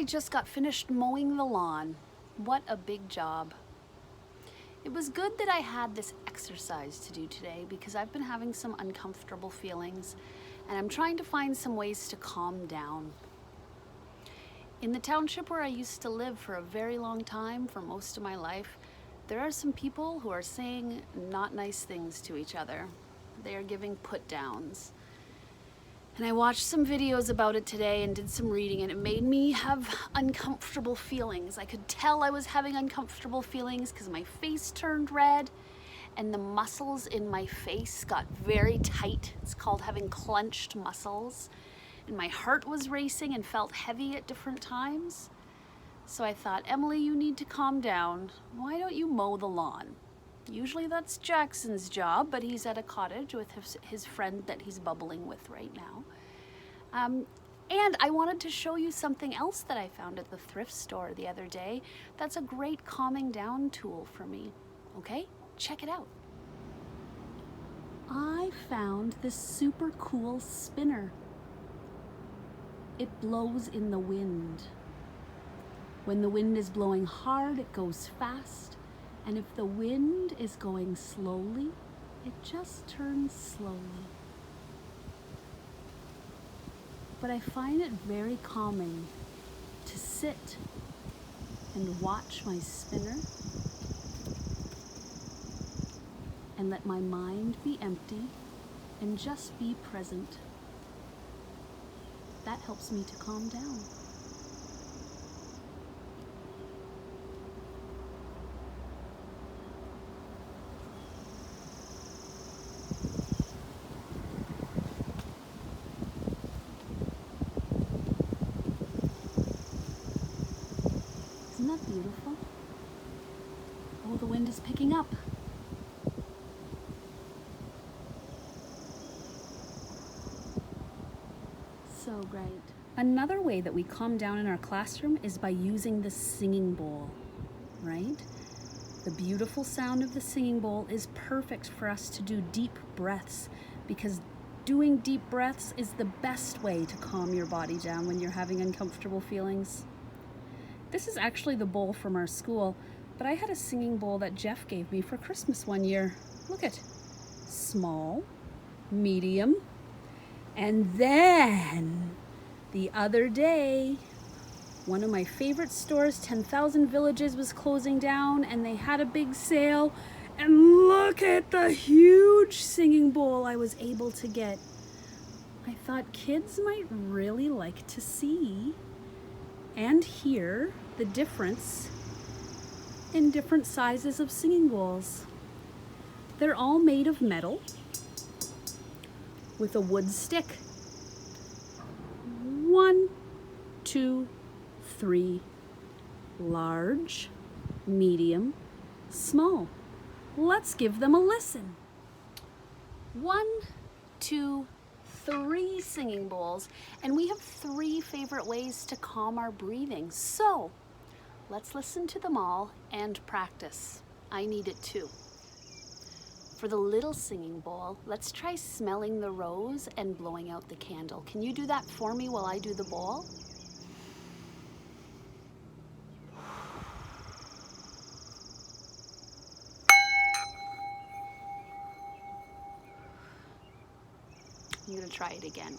just got finished mowing the lawn. What a big job. It was good that I had this exercise to do today because I've been having some uncomfortable feelings and I'm trying to find some ways to calm down. In the township where I used to live for a very long time, for most of my life, there are some people who are saying not nice things to each other. They are giving put-downs. And I watched some videos about it today and did some reading, and it made me have uncomfortable feelings. I could tell I was having uncomfortable feelings because my face turned red and the muscles in my face got very tight. It's called having clenched muscles. And my heart was racing and felt heavy at different times. So I thought, Emily, you need to calm down. Why don't you mow the lawn? Usually that's Jackson's job, but he's at a cottage with his friend that he's bubbling with right now. And I wanted to show you something else that I found at the thrift store the other day. That's a great calming down tool for me. Okay, check it out. I found this super cool spinner. It blows in the wind. When the wind is blowing hard, it goes fast. And if the wind is going slowly, it just turns slowly. But I find it very calming to sit and watch my spinner and let my mind be empty and just be present. That helps me to calm down. Isn't that beautiful? Oh, the wind is picking up. So great. Another way that we calm down in our classroom is by using the singing bowl, right? The beautiful sound of the singing bowl is perfect for us to do deep breaths because doing deep breaths is the best way to calm your body down when you're having uncomfortable feelings. This is actually the bowl from our school, but I had a singing bowl that Jeff gave me for Christmas one year. Look at, small, medium, and then the other day, one of my favorite stores, 10,000 Villages, was closing down and they had a big sale. And look at the huge singing bowl I was able to get. I thought kids might really like to see and hear the difference in different sizes of singing bowls. They're all made of metal with a wood stick. 1, 2, 3. Large, medium, small. Let's give them a listen. 1, 2, 3 singing bowls, and we have 3 favorite ways to calm our breathing. So let's listen to them all and practice. I need it too. For the little singing bowl, let's try smelling the rose and blowing out the candle. Can you do that for me while I do the bowl? I'm gonna try it again.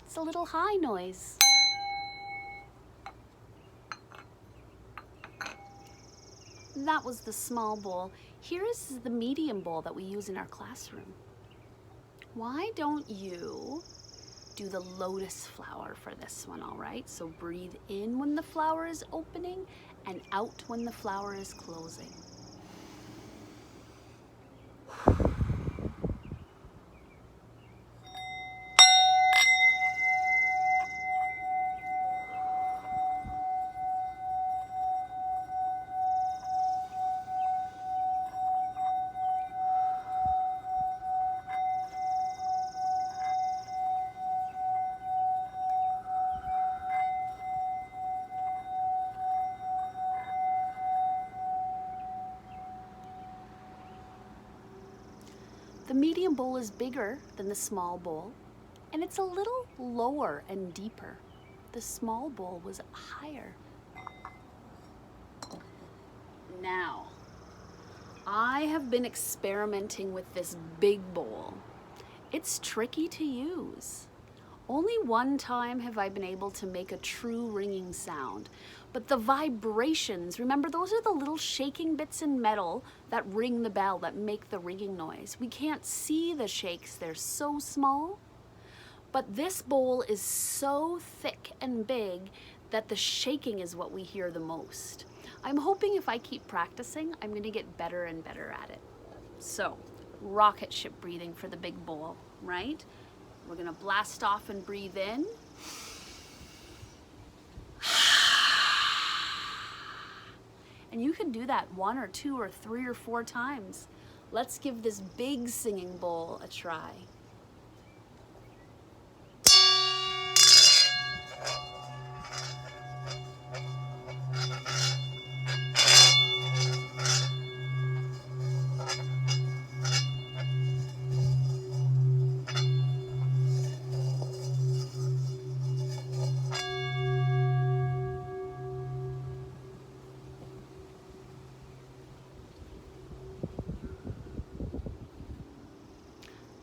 It's a little high noise. That was the small bowl. Here is the medium bowl that we use in our classroom. Why don't you do the lotus flower for this one, all right? So breathe in when the flower is opening and out when the flower is closing. The medium bowl is bigger than the small bowl, and it's a little lower and deeper. The small bowl was higher. Now, I have been experimenting with this big bowl. It's tricky to use. Only one time have I been able to make a true ringing sound, but the vibrations, remember those are the little shaking bits in metal that ring the bell, that make the ringing noise. We can't see the shakes, they're so small, but this bowl is so thick and big that the shaking is what we hear the most. I'm hoping if I keep practicing, I'm gonna get better and better at it. So, rocket ship breathing for the big bowl, right? We're gonna blast off and breathe in. And you can do that 1 or 2 or 3 or 4 times. Let's give this big singing bowl a try.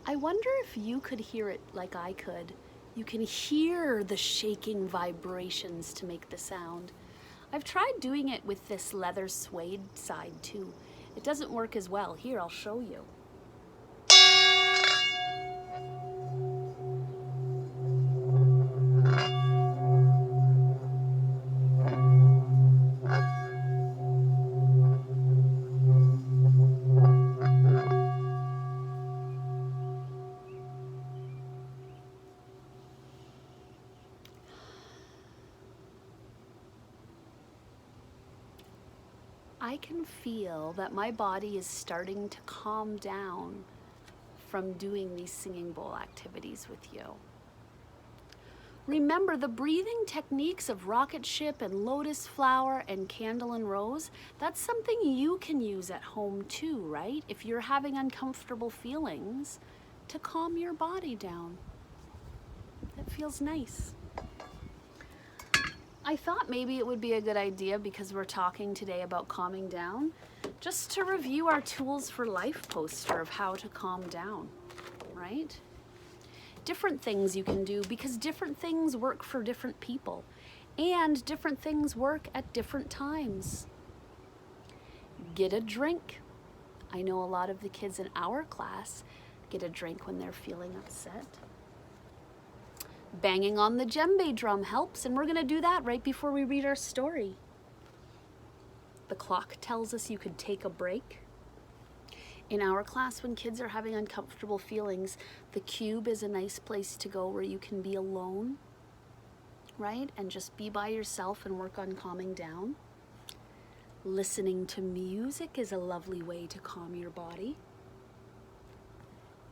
I wonder if you could hear it like I could. You can hear the shaking vibrations to make the sound. I've tried doing it with this leather suede side too. It doesn't work as well. Here, I'll show you. I can feel that my body is starting to calm down from doing these singing bowl activities with you. Remember, the breathing techniques of rocket ship and lotus flower and candle and rose, that's something you can use at home too, right? If you're having uncomfortable feelings, to calm your body down. That feels nice. I thought maybe it would be a good idea, because we're talking today about calming down, just to review our Tools for Life poster of how to calm down, right? Different things you can do, because different things work for different people, and different things work at different times. Get a drink. I know a lot of the kids in our class get a drink when they're feeling upset. Banging on the djembe drum helps, and we're going to do that right before we read our story. The clock tells us you could take a break. In our class, when kids are having uncomfortable feelings, the cube is a nice place to go where you can be alone, right? And just be by yourself and work on calming down. Listening to music is a lovely way to calm your body.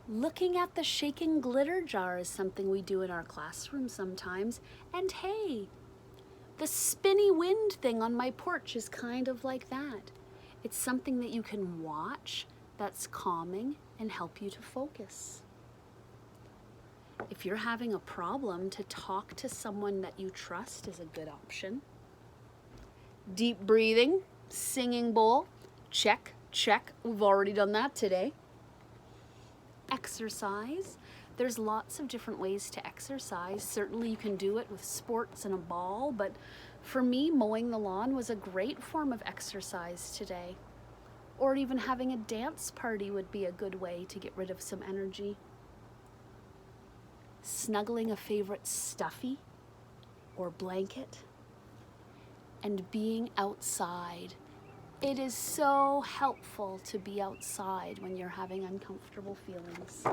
Looking at the shaking glitter jar is something we do in our classroom sometimes. And hey, the spinny wind thing on my porch is kind of like that. It's something that you can watch that's calming and help you to focus. If you're having a problem, to talk to someone that you trust is a good option. Deep breathing, singing bowl, check, check. We've already done that today. Exercise. There's lots of different ways to exercise. Certainly you can do it with sports and a ball, but for me, mowing the lawn was a great form of exercise today. Or even having a dance party would be a good way to get rid of some energy. Snuggling a favorite stuffy or blanket and being outside. It is so helpful to be outside when you're having uncomfortable feelings.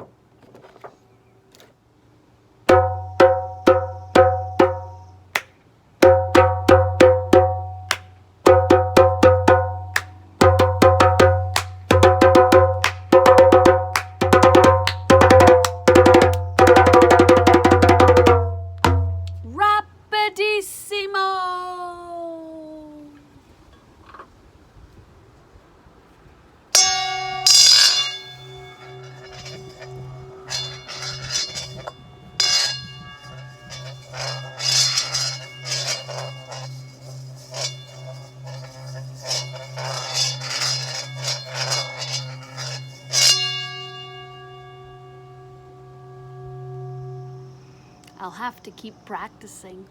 I'll have to keep practicing.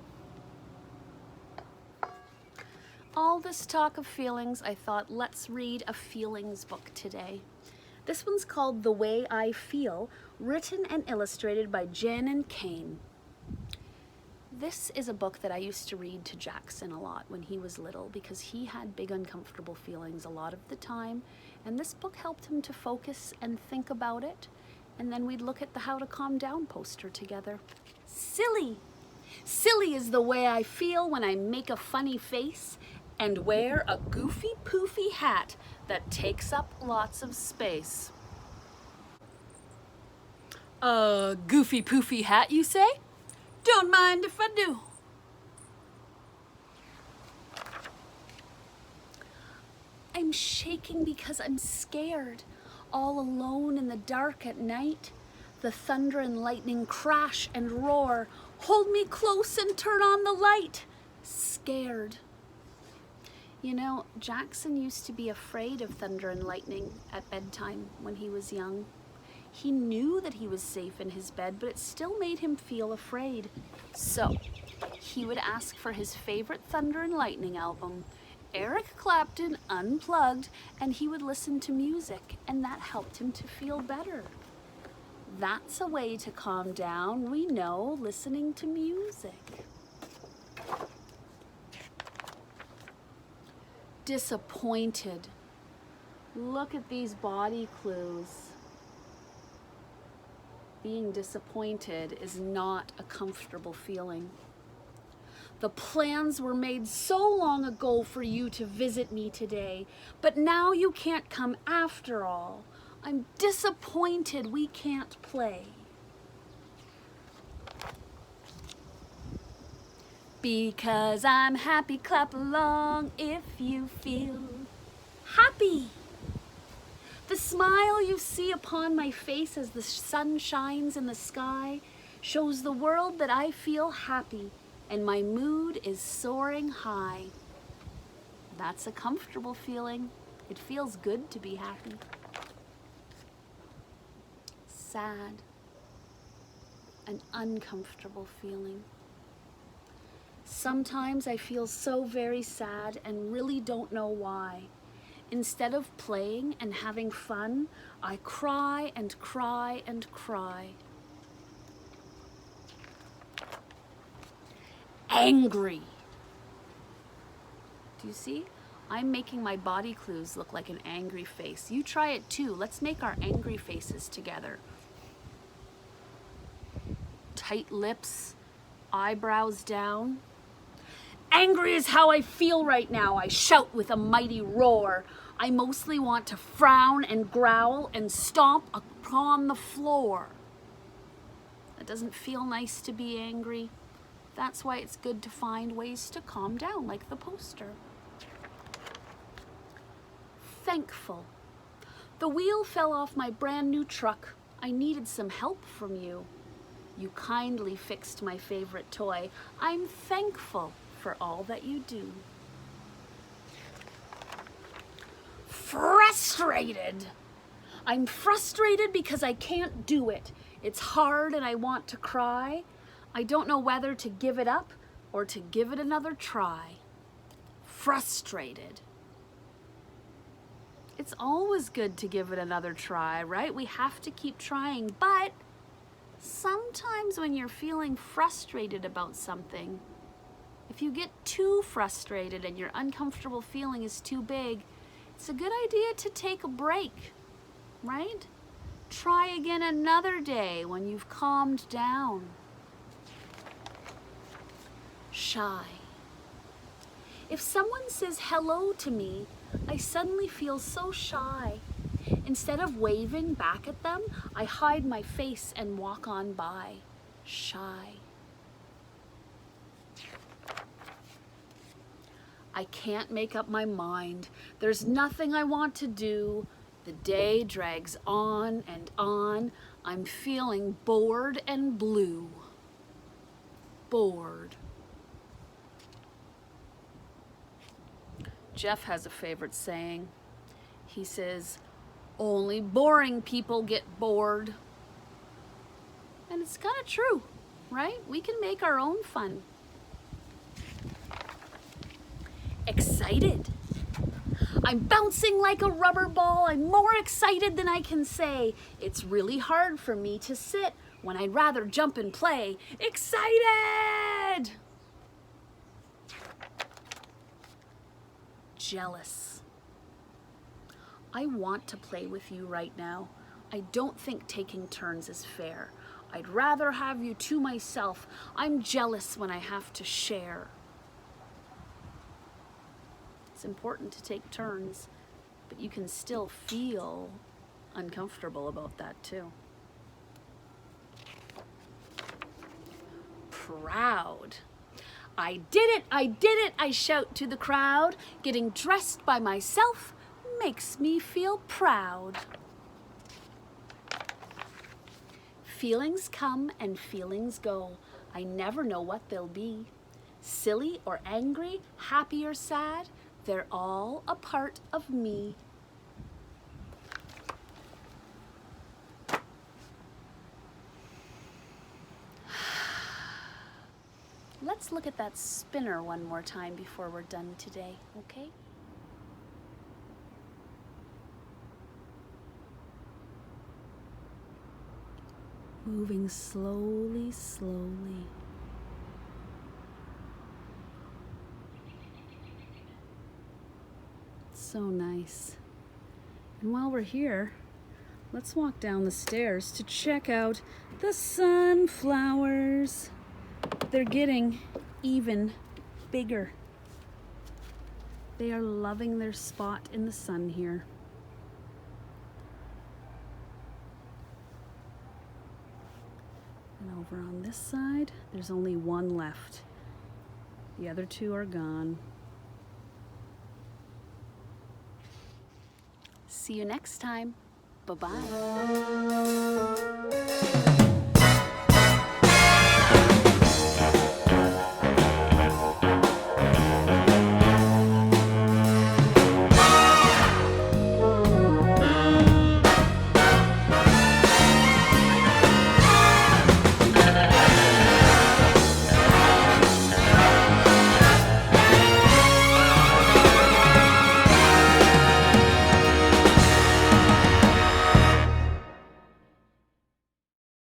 All this talk of feelings, I thought, let's read a feelings book today. This one's called The Way I Feel, written and illustrated by Janan Cain. This is a book that I used to read to Jackson a lot when he was little because he had big uncomfortable feelings a lot of the time, and this book helped him to focus and think about it, and then we'd look at the How to Calm Down poster together. Silly! Silly is the way I feel when I make a funny face and wear a goofy poofy hat that takes up lots of space. A goofy poofy hat, you say? Don't mind if I do. I'm shaking because I'm scared, all alone in the dark at night. The thunder and lightning crash and roar. Hold me close and turn on the light. Scared. You know, Jackson used to be afraid of thunder and lightning at bedtime when he was young. He knew that he was safe in his bed, but it still made him feel afraid. So, he would ask for his favorite Thunder and Lightning album, Eric Clapton Unplugged, and he would listen to music, and that helped him to feel better. That's a way to calm down, we know, listening to music. Disappointed. Look at these body clues. Being disappointed is not a comfortable feeling. The plans were made so long ago for you to visit me today, but now you can't come after all. I'm disappointed we can't play. Because I'm happy, clap along if you feel happy. The smile you see upon my face as the sun shines in the sky shows the world that I feel happy and my mood is soaring high. That's a comfortable feeling. It feels good to be happy. Sad. An uncomfortable feeling. Sometimes I feel so very sad and really don't know why. Instead of playing and having fun, I cry and cry and cry. Angry. Do you see? I'm making my body clues look like an angry face. You try it too. Let's make our angry faces together. Tight lips, eyebrows down. Angry is how I feel right now. I shout with a mighty roar. I mostly want to frown and growl and stomp upon the floor. It doesn't feel nice to be angry. That's why it's good to find ways to calm down, like the poster. Thankful. The wheel fell off my brand new truck. I needed some help from you. You kindly fixed my favorite toy. I'm thankful for all that you do. Frustrated. I'm frustrated because I can't do it. It's hard and I want to cry. I don't know whether to give it up or to give it another try. Frustrated. It's always good to give it another try, right? We have to keep trying, but sometimes when you're feeling frustrated about something, if you get too frustrated and your uncomfortable feeling is too big, it's a good idea to take a break, right? Try again another day when you've calmed down. Shy. If someone says hello to me, I suddenly feel so shy. Instead of waving back at them, I hide my face and walk on by. Shy. I can't make up my mind. There's nothing I want to do. The day drags on and on. I'm feeling bored and blue. Bored. Jeff has a favorite saying. He says, only boring people get bored. And it's kind of true. right? We can make our own fun. Excited. I'm bouncing like a rubber ball. I'm more excited than I can say. It's really hard for me to sit when I'd rather jump and play. Excited! Jealous. I want to play with you right now. I don't think taking turns is fair. I'd rather have you to myself. I'm jealous when I have to share. It's important to take turns, but you can still feel uncomfortable about that too. Proud. I did it, I shout to the crowd. Getting dressed by myself makes me feel proud. Feelings come and feelings go. I never know what they'll be. Silly or angry, happy or sad, they're all a part of me. Let's look at that spinner one more time before we're done today, okay? Moving slowly, slowly. So nice. And while we're here, let's walk down the stairs to check out the sunflowers. They're getting even bigger. They are loving their spot in the sun here. And over on this side, there's only one left. The other two are gone. See you next time. Bye-bye.